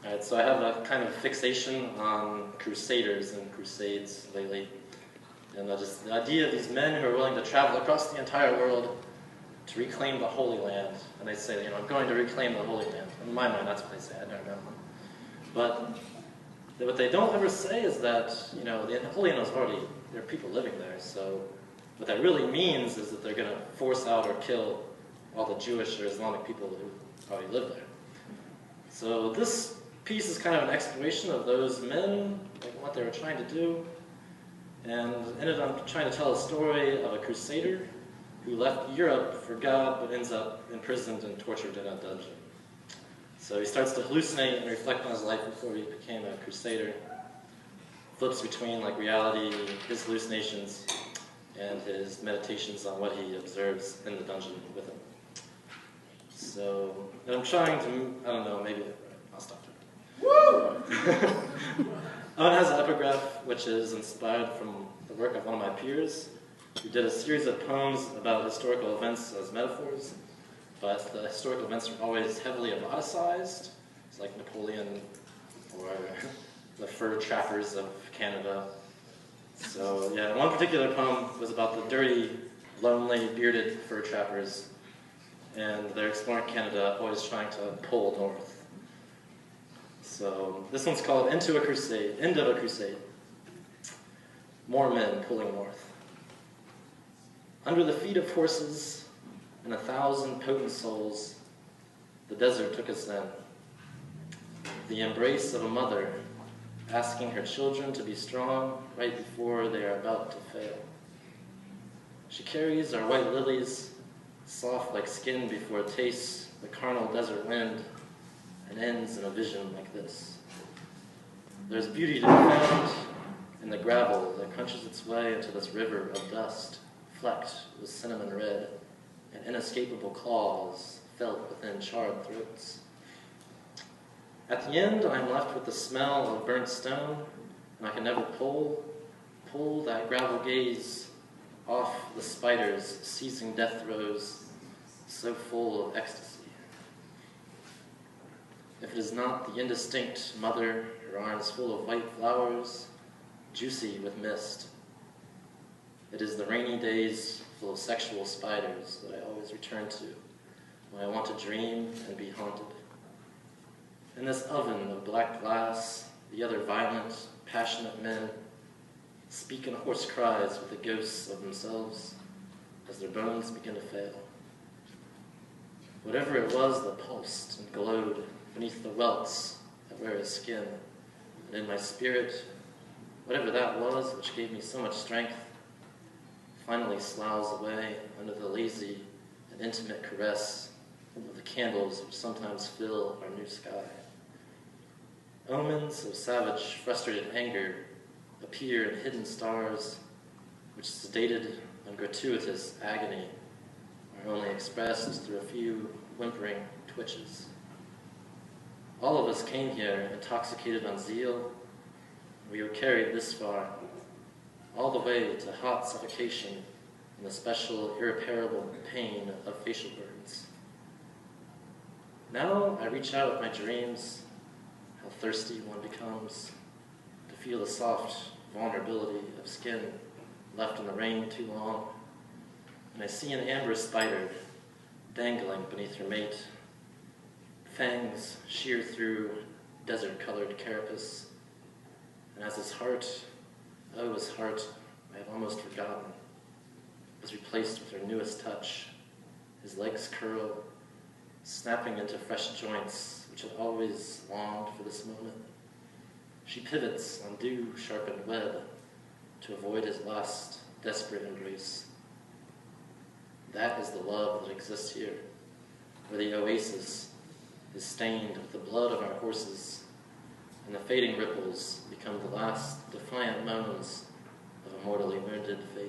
Alright, so I have a kind of fixation on crusaders and crusades lately. And just the idea of these men who are willing to travel across the entire world to reclaim the Holy Land. And they say, I'm going to reclaim the Holy Land. In my mind, that's what they say. I don't know. But what they don't ever say is that, the Holy Land is already, there are people living there. So what that really means is that they're going to force out or kill all the Jewish or Islamic people who already live there. So this piece is kind of an exploration of those men, like what they were trying to do, and ended up trying to tell a story of a crusader who left Europe for God but ends up imprisoned and tortured in a dungeon. So he starts to hallucinate and reflect on his life before he became a crusader. Flips between reality, his hallucinations, and his meditations on what he observes in the dungeon with him. So, and I'm trying to, I don't know, maybe I'll stop there. Woo! Owen has an epigraph which is inspired from the work of one of my peers who did a series of poems about historical events as metaphors, but the historical events are always heavily eroticized. It's like Napoleon or the fur trappers of Canada. So yeah, one particular poem was about the dirty, lonely, bearded fur trappers, and they're exploring Canada, always trying to pull north. So this one's called End of a Crusade. More men pulling north. Under the feet of horses and 1,000 potent souls, the desert took us then. The embrace of a mother asking her children to be strong right before they are about to fail. She carries our white lilies, soft like skin before it tastes the carnal desert wind, and ends in a vision like this. There's beauty to be found in the gravel that crunches its way into this river of dust, flecked with cinnamon red, and inescapable claws felt within charred throats. At the end, I am left with the smell of burnt stone, and I can never pull that gravel gaze off the spiders seizing death throes so full of ecstasy. If it is not the indistinct mother, her arms full of white flowers, juicy with mist, it is the rainy days full of sexual spiders that I always return to when I want to dream and be haunted. In this oven of black glass, the other violent, passionate men speak in hoarse cries with the ghosts of themselves as their bones begin to fail. Whatever it was that pulsed and glowed beneath the welts that wear his skin, and in my spirit, whatever that was which gave me so much strength, finally sloughs away under the lazy and intimate caress of the candles which sometimes fill our new sky. Omens of savage, frustrated anger appear in hidden stars, which sedated and gratuitous agony are only expressed through a few whimpering twitches. All of us came here intoxicated on zeal. We were carried this far, all the way to hot suffocation and the special, irreparable pain of facial burns. Now I reach out with my dreams, how thirsty one becomes, to feel the soft vulnerability of skin left in the rain too long, and I see an amber spider dangling beneath her mate. Fangs shear through desert-colored carapace, and as his heart, oh, his heart, I have almost forgotten, is replaced with her newest touch. His legs curl, snapping into fresh joints which had always longed for this moment. She pivots on dew-sharpened web to avoid his last desperate embrace. That is the love that exists here, where the oasis is stained with the blood of our horses, and the fading ripples become the last defiant moans of a mortally wounded fate.